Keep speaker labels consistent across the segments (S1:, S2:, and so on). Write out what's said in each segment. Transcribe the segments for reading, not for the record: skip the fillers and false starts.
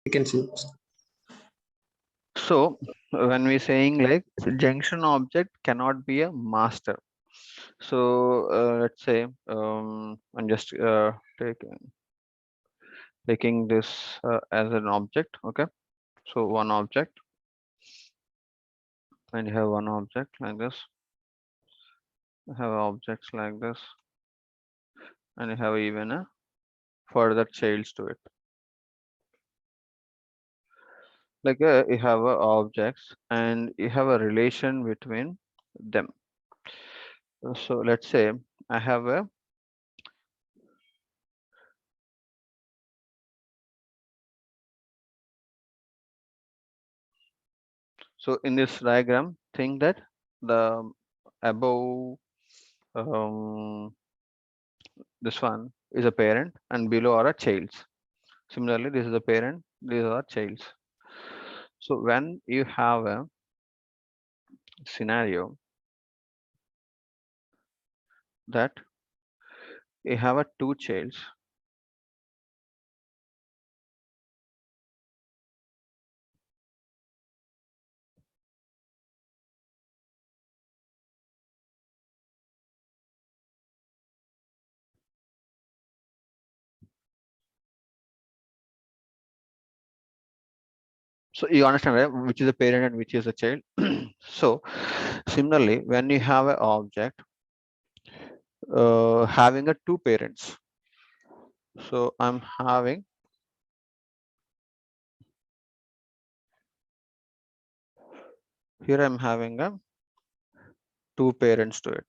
S1: We can see.
S2: So when we saying like junction object cannot be a master. So let's say I'm just taking this as an object. Okay. So one object, and you have one object like this. You have objects like this, and you have even a further childs to it. Like you have objects and you have a relation between them. So let's say I have a so in this diagram, think that the above um, this one is a parent and below are a childs. Similarly, this is a parent, these are childs. So when you have a scenario that you have a two childs, so you understand right? Which is a parent and which is a child. So similarly, when you have an object having a two parents, so I'm having here I'm having a two parents to it.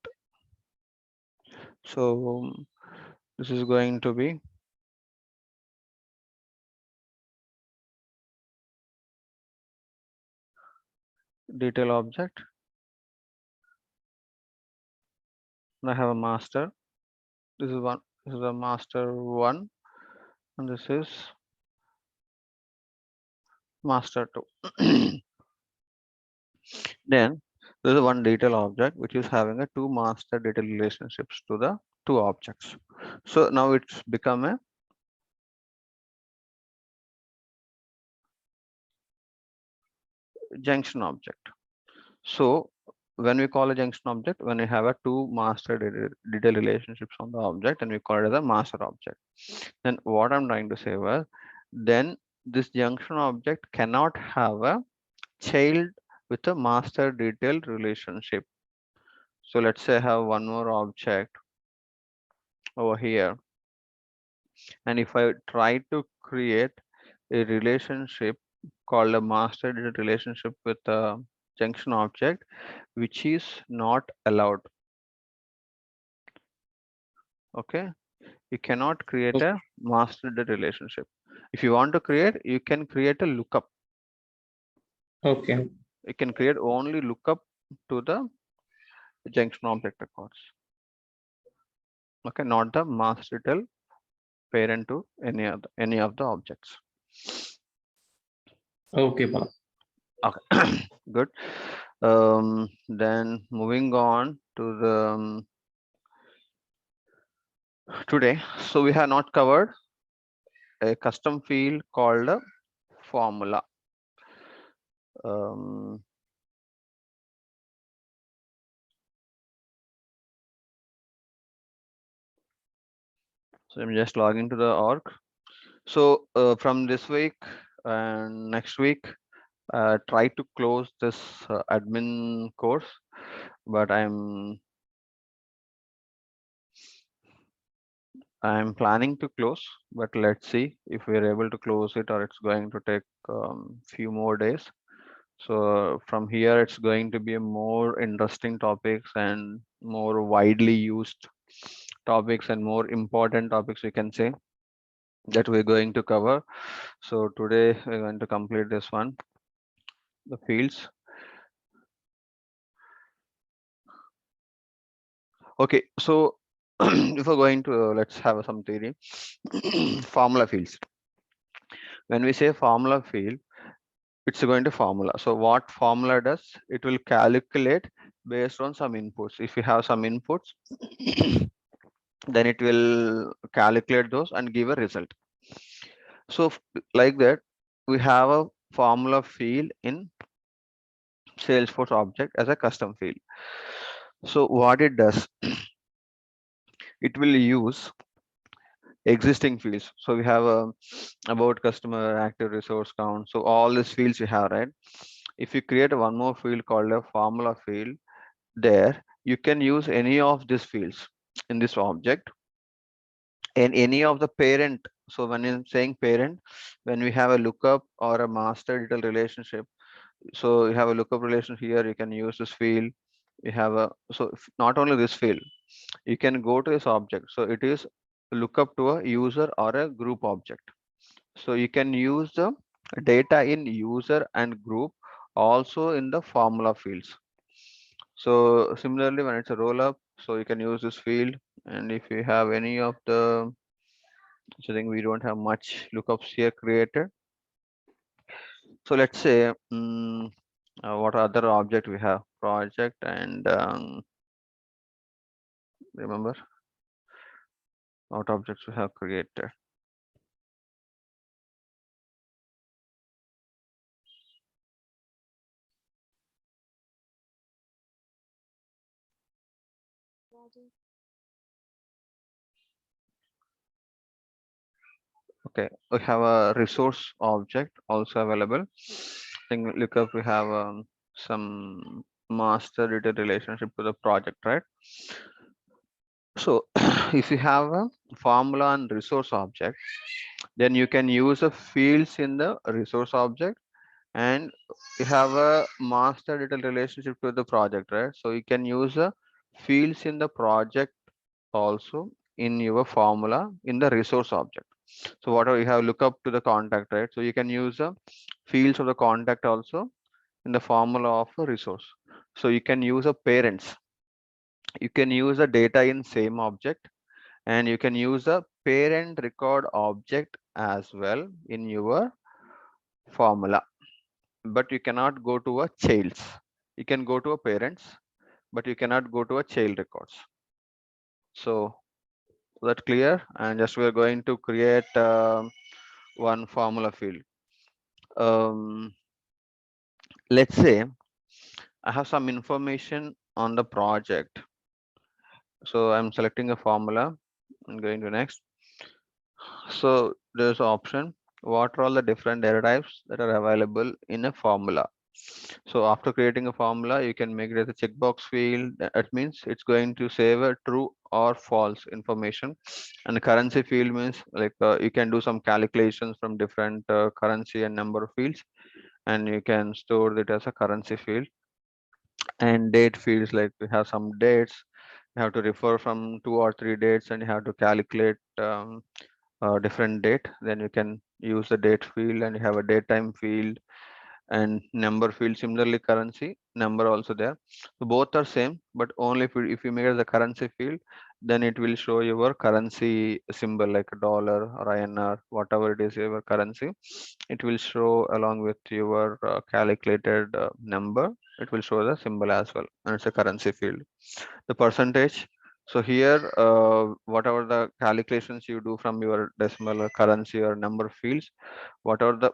S2: So this is going to be detail object. And I have a master. This is one. This is a master one, and this is master two. Then there is one detail object which is having a two master detail relationships to the two objects. So now it's become a junction object. So when we call a junction object, when we have a two master detail relationships on the object, and we call it as a master object. Then what I'm trying to say was, then this junction object cannot have a child with a master detail relationship. So let's say I have one more object over here, and if I try to create a relationship called a master detail relationship with a junction object, which is not allowed. Okay, you cannot create a master data relationship. If you want to create, you can create a lookup.
S1: Okay.
S2: You can create only lookup to the junction object records. Okay, not the master detail parent to any of the objects.
S1: Okay, Bob.
S2: Okay, good. Then moving on to the today. So we have not covered a custom field called a formula. Um, so I'm just logging to the org. So from this week and next week, try to close this admin course, but I'm planning to close, but let's see if we're able to close it or it's going to take few more days. So from here, it's going to be a more interesting topics and more widely used topics and more important topics we can say that we're going to cover. So today we're going to complete this one, the fields. Okay, so if we're going to let's have some theory. Formula fields. When we say formula field, it's going to formula. So what formula does? It will calculate based on some inputs. If you have some inputs, then it will calculate those and give a result. So like that, we have a formula field in Salesforce object as a custom field. So what it does, it will use existing fields. So we have a about customer, active resource count. So all these fields you have, right? If you create one more field called a formula field, there you can use any of these fields in this object and any of the parent. So when I'm saying parent, when we have a lookup or a master detail relationship, so you have a lookup relation here, you can use this field. You have a, so not only this field, you can go to this object. So it is lookup to a user or a group object. So you can use the data in user and group also in the formula fields. So similarly, when it's a roll up, so you can use this field. And if you have any of the, so I think we don't have much lookups here created. So let's say, what other object we have? Project and remember what objects we have created. Okay, we have a resource object also available. Think lookup we have some master data relationship to the project, right? So if you have a formula and resource object, then you can use the fields in the resource object, and you have a master data relationship to the project, right? So you can use the fields in the project also in your formula in the resource object. So whatever you have look up to the contact, right? So you can use the fields of the contact also in the formula of a resource. So you can use a parents. You can use the data in same object, and you can use a parent record object as well in your formula. But you cannot go to a child's. You can go to a parents, but you cannot go to a child records. So that clear? And just we're going to create one formula field. Um, let's say I have some information on the project. So I'm selecting a formula and going to next. So there's an option. What are all the different data types that are available in a formula? So after creating a formula, you can make it as a checkbox field. That means it's going to save a true or false information. And the currency field means like you can do some calculations from different currency and number of fields, and you can store it as a currency field. And date fields, like we have some dates, you have to refer from 2 or 3 dates, and you have to calculate a different date. Then you can use the date field, and you have a date time field and number field. Similarly, currency number also there. So both are same, but only if you make it as a currency field, then it will show your currency symbol like a dollar or INR, whatever it is your currency. It will show along with your calculated number. It will show the symbol as well, and it's a currency field. The percentage. So here, whatever the calculations you do from your decimal or currency or number fields, whatever the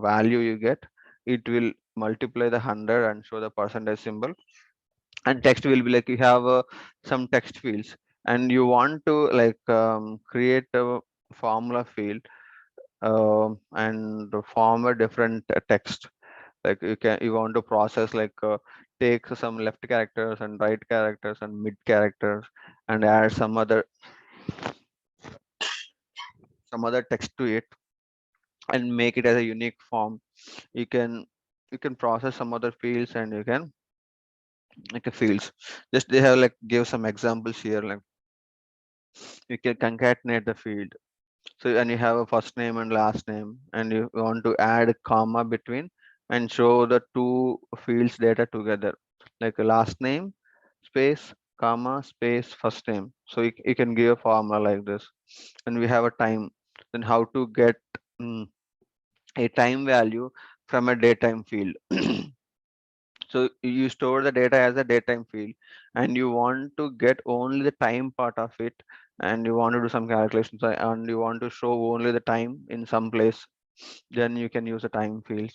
S2: value you get, it will multiply the 100 and show the percentage symbol. And text will be like you have some text fields, and you want to like create a formula field and form a different text. Like you want to process like take some left characters and right characters and mid characters and add some other text to it and make it as a unique form. You can process some other fields, and you can make a fields. Just they have like give some examples here, like you can concatenate the field. So and you have a first name and last name, and you want to add a comma between and show the two fields data together, like a last name space comma space first name. So you can give a formula like this. And we have a time, then how to get mm, a time value from a datetime field. So you store the data as a datetime field, and you want to get only the time part of it, and you want to do some calculations, and you want to show only the time in some place. Then you can use the time fields.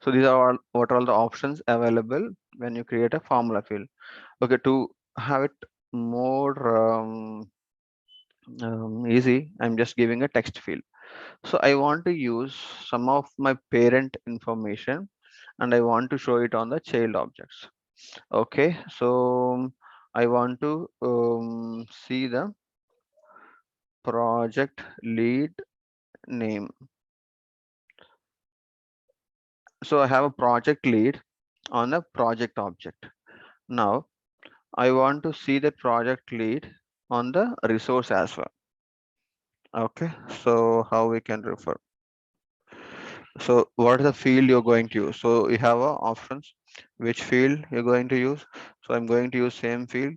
S2: So these are all what are all the options available when you create a formula field. Okay, to have it more easy, I'm just giving a text field. So I want to use some of my parent information and I want to show it on the child objects. Okay, so I want to see the project lead name. So I have a project lead on a project object. Now I want to see the project lead on the resource as well. Okay, so how we can refer? So what is the field you're going to use? So you have options, which field you're going to use. So I'm going to use same field.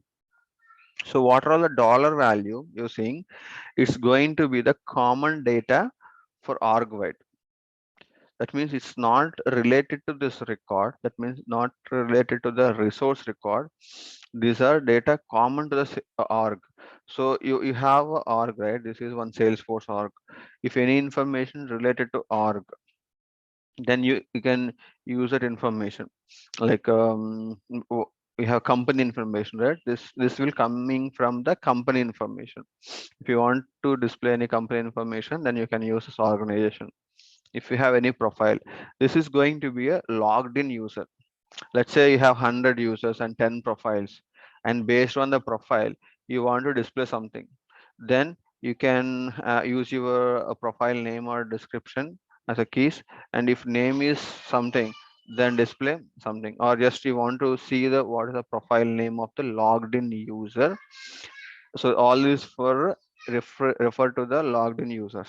S2: So what are all the dollar value you're seeing? It's going to be the common data for argwide. That means it's not related to this record. That means not related to the resource record. These are data common to the org. So you have a org, right? This is one Salesforce org. If any information related to org, then you can use that information. Like we have company information, right? This will coming from the company information. If you want to display any company information, then you can use this organization. If you have any profile, this is going to be a logged in user. Let's say you have 100 users and 10 profiles, and based on the profile you want to display something, then you can use your profile name or description as a keys, and if name is something, then display something. Or just you want to see the what is the profile name of the logged in user. So all is for refer to the logged in users.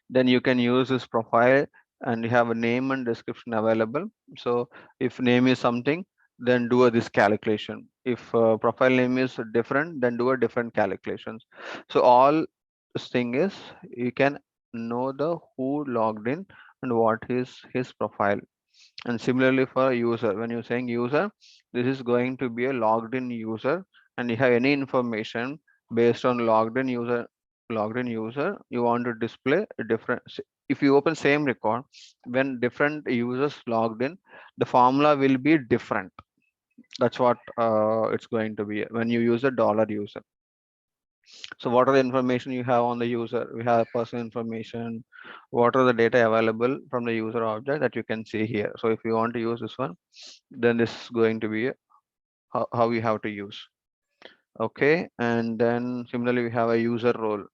S2: Then you can use this profile and you have a name and description available. So if name is something, then do this calculation. If profile name is different, then do a different calculations. So all this thing is you can know the who logged in and what is his profile. And similarly for a user, when you're saying user, this is going to be a logged in user, and you have any information based on logged in user, you want to display a different. If you open same record, when different users logged in, the formula will be different. That's what it's going to be when you use a dollar user. So what are the information you have on the user? We have personal information. What are the data available from the user object that you can see here? So if you want to use this one, then this is going to be how you have to use. Okay, and then similarly we have a user role.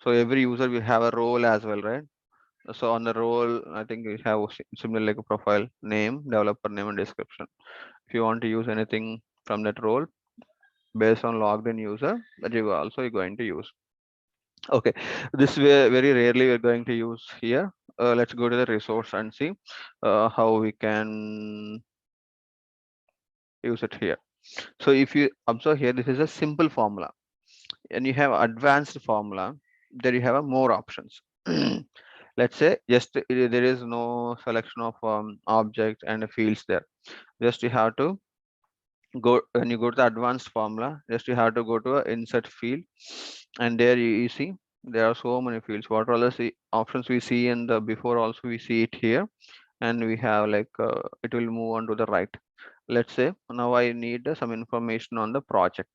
S2: So every user will have a role as well, right? So on the role, I think we have similar like a profile name, developer name, and description. If you want to use anything from that role based on logged in user, that you also going to use. Okay, this way very rarely we're going to use here. Let's go to the resource and see how we can use it here. So if you observe here, this is a simple formula, and you have advanced formula. There you have a more options. Let's say just there is no selection of objects and fields there. Just you have to go when you go to the advanced formula. Just you have to go to a insert field, and there you see there are so many fields. What are the options we see in the before, also we see it here, and we have like it will move on to the right. Let's say now I need some information on the project,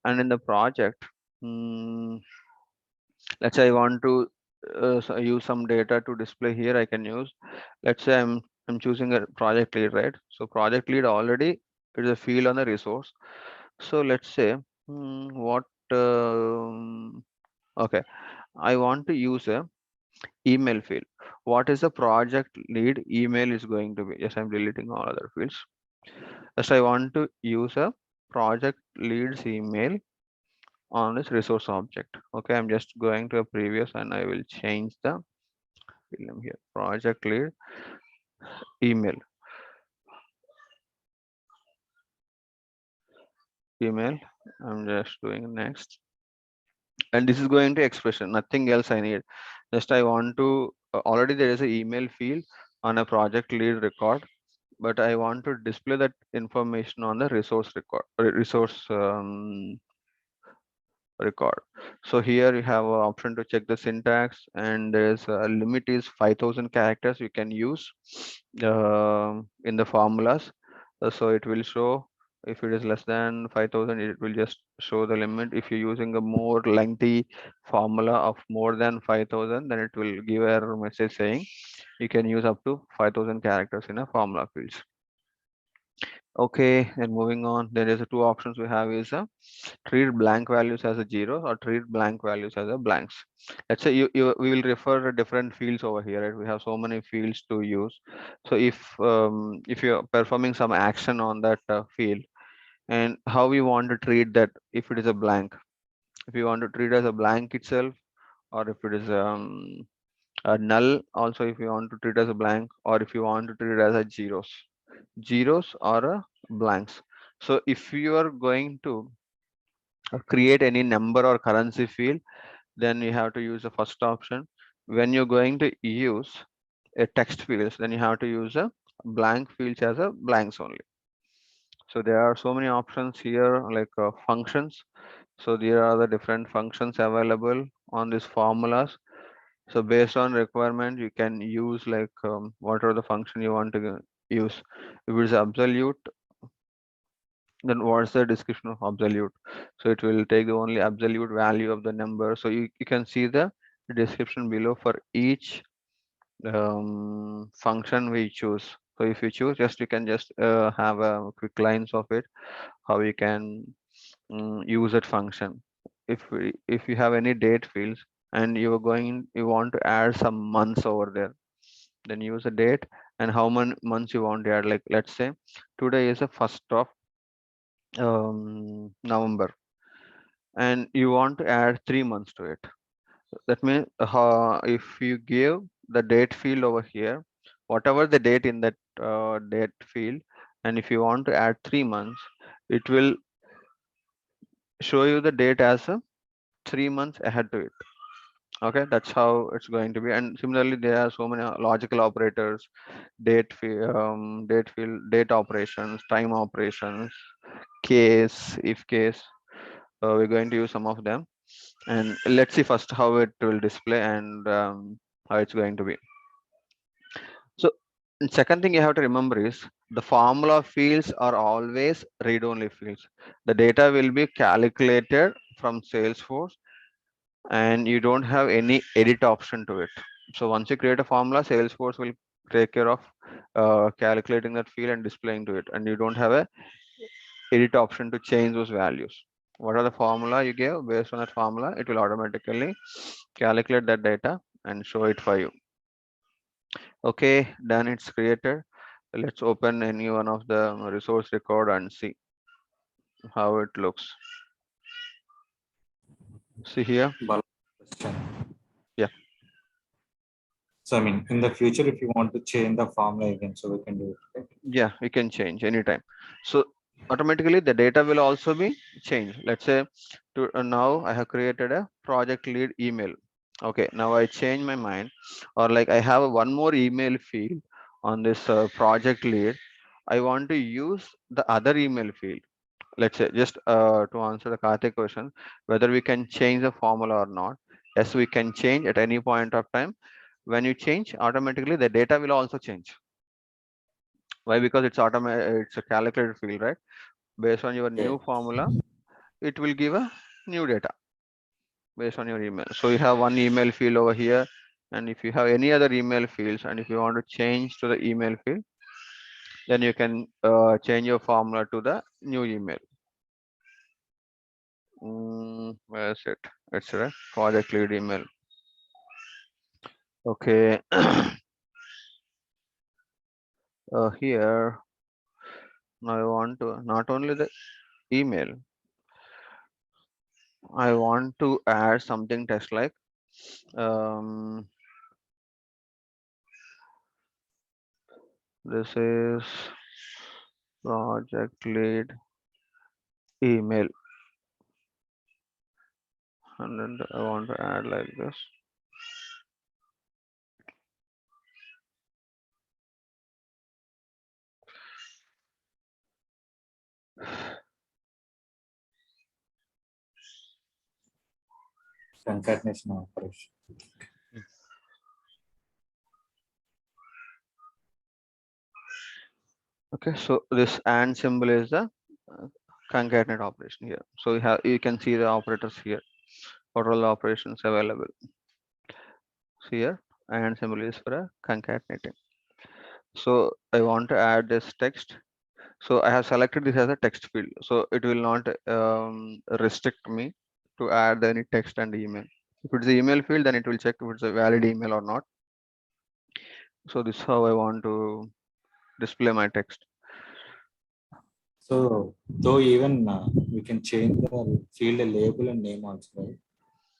S2: and in the project, mm, let's say I want to use some data to display here. I can use, let's say I'm choosing a project lead, right? So project lead already is a field on the resource. So let's say what okay, I want to use a email field. What is the project lead email is going to be? Yes, I'm deleting all other fields. Yes, I want to use a project lead's email on this resource object. Okay, I'm just going to a previous and I will change the film here. Project lead email. Email. I'm just doing next. And this is going to expression, nothing else I need. Just I want to already there is an email field on a project lead record, but I want to display that information on the resource record, record. So here you have an option to check the syntax, and there's a limit is 5,000 characters you can use in the formulas. So it will show if it is less than 5,000, it will just show the limit. If you're using a more lengthy formula of more than 5,000, then it will give error message saying you can use up to 5,000 characters in a formula fields. Okay, and moving on, there is a two options we have is treat blank values as a zero or treat blank values as a blanks. Let's say we will refer to different fields over here, right? We have so many fields to use. So if you're performing some action on that field, and how we want to treat that, if it is a blank, if you want to treat as a blank itself, or if it is a null, also if you want to treat as a blank, or if you want to treat it as a zeros or a blanks. So if you are going to create any number or currency field, then you have to use the first option. When you're going to use a text fields, then you have to use a blank fields as a blanks only. So there are so many options here, like functions. So there are the different functions available on these formulas. So based on requirement, you can use like whatever the function you want to use. If it is absolute, then what's the description of absolute? So it will take the only absolute value of the number. So you can see the description below for each function we choose. So if you choose, just you can just have a quick lines of it, how you can use that function. If you have any date fields and you want to add some months over there, then use a date and how many months you want to add. Like let's say today is the 1st of November, and you want to add 3 months to it. That means if you give the date field over here, whatever the date in that date field, and if you want to add 3 months, it will show you the date as a 3 months ahead to it. Okay, that's how it's going to be. And similarly, there are so many logical operators, date field, date operations, time operations, case, if case. We're going to use some of them, and let's see first how it will display and how it's going to be. So second thing you have to remember is the formula fields are always read-only fields. The data will be calculated from Salesforce, and you don't have any edit option to it. So once you create a formula, Salesforce will take care of calculating that field and displaying to it, and you don't have a edit option to change those values. What are the formula you gave, based on that formula it will automatically calculate that data and show it for you. Okay, then it's created. Let's open any one of the resource record and see how it looks. See here.
S1: Question.
S2: Yeah.
S1: So I mean, in the future, if you want to change the formula again, so we can do it. Right?
S2: Yeah, you can change anytime. So automatically the data will also be changed. Let's say now I have created a project lead email. Okay, now I change my mind, or like I have one more email field on this project lead. I want to use the other email field. Let's say just to answer the Karthik question, whether we can change the formula or not. Yes, we can change at any point of time. When you change, automatically the data will also change. Why? Because it's a calculated field, right? Based on your new formula, it will give a new data based on your email. So you have one email field over here, and if you have any other email fields, and if you want to change to the email field, then you can change your formula to the new email. Where is it? It's a project lead email. Okay. Here now I want to not only the email, I want to add something text like um, this is project lead email, and then I want to add like this.
S1: concatenation operation.
S2: Okay, so this and symbol is the concatenate operation here. So you can see the operators here. What are all the operations available? So here and symbol is for a concatenating. So I want to add this text. So I have selected this as a text field. So it will not restrict me to add any text and email. If it's the email field, then it will check if it's a valid email or not. So this is how I want to display my text.
S1: So though even we can change the field label and name also, right?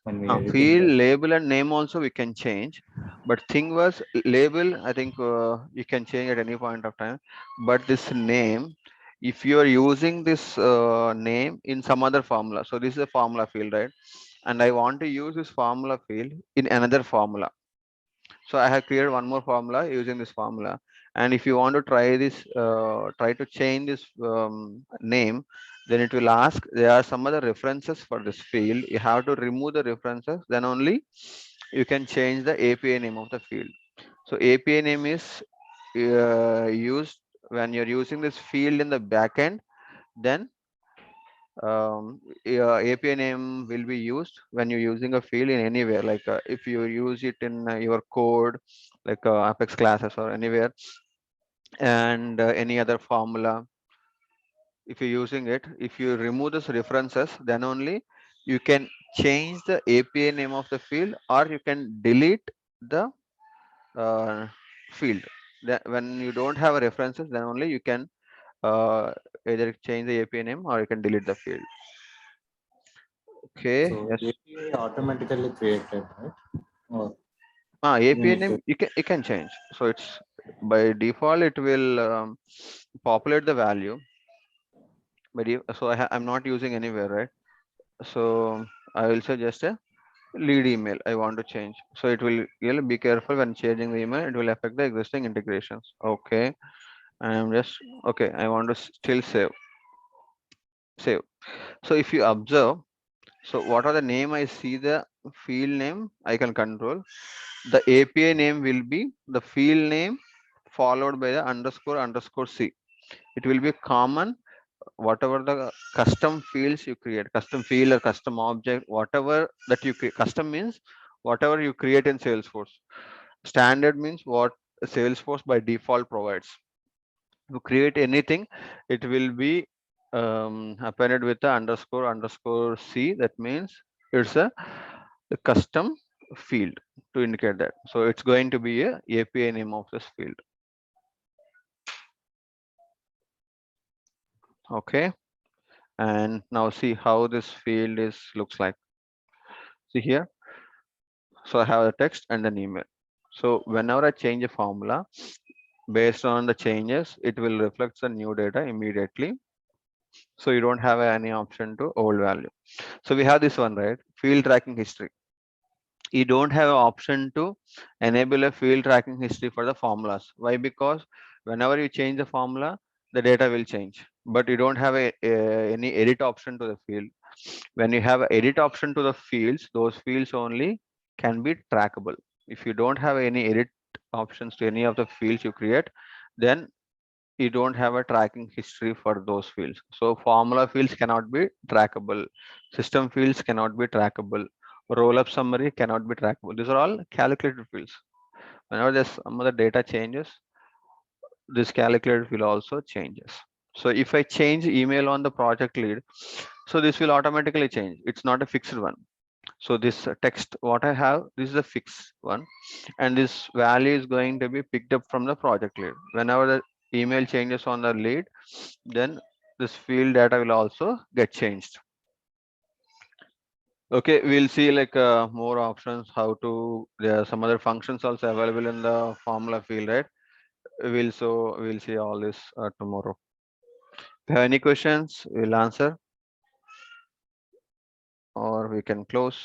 S1: When we editing
S2: Field,
S1: the
S2: label and name also we can change, but thing was label, I think you can change at any point of time, but this name, if you are using this name in some other formula, so this is a formula field, right? And I want to use this formula field in another formula. So I have created one more formula using this formula. And if you want to try this, try to change this name, then it will ask, there are some other references for this field. You have to remove the references, then only you can change the API name of the field. So API name is used when you're using this field in the backend, then API name will be used when you're using a field in anywhere, like if you use it in your code, like Apex classes or anywhere, and any other formula. If you're using it, if you remove those references, then only you can change the API name of the field, or you can delete the uh, field. That when you don't have a references, then only you can either change the API name or you can delete the field. Okay,
S1: so
S2: yes.
S1: API automatically created, right? Or we
S2: API
S1: need
S2: name
S1: to
S2: you can change. So it's by default it will populate the value. So I'm not using anywhere, right? So I will say just a lead email I want to change. So it will, you'll be careful when changing the email. It will affect the existing integrations. Okay, I'm just okay. I want to still save. So if you observe, so what are the name I see the field name I can control. The API name will be the field name followed by the underscore C. It will be common, whatever the custom fields you create, custom field or custom object, whatever that you create. Custom means whatever you create in Salesforce. Standard means what Salesforce by default provides. To create anything, it will be appended with the underscore C. That means it's a custom field to indicate that. So it's going to be a API name of this field. Okay, and now see how this field is looks like. See here. So I have a text and an email. So whenever I change a formula, based on the changes, it will reflect the new data immediately. So you don't have any option to old value. So we have this one, right? Field tracking history. You don't have an option to enable a field tracking history for the formulas. Why? Because whenever you change the formula, the data will change, but you don't have any edit option to the field. When you have edit option to the fields, those fields only can be trackable. If you don't have any edit options to any of the fields you create, then you don't have a tracking history for those fields. So formula fields cannot be trackable, system fields cannot be trackable, roll up summary cannot be trackable. These are all calculated fields. Whenever there's some other data changes, this calculated field also changes. So if I change email on the project lead, so this will automatically change. It's not a fixed one. So this text what I have, this is a fixed one, and this value is going to be picked up from the project lead. Whenever the email changes on the lead, then this field data will also get changed. Okay, we'll see like more options how to, there are some other functions also available in the formula field, right? We'll see all this tomorrow. If you have any questions, we'll answer, or we can close.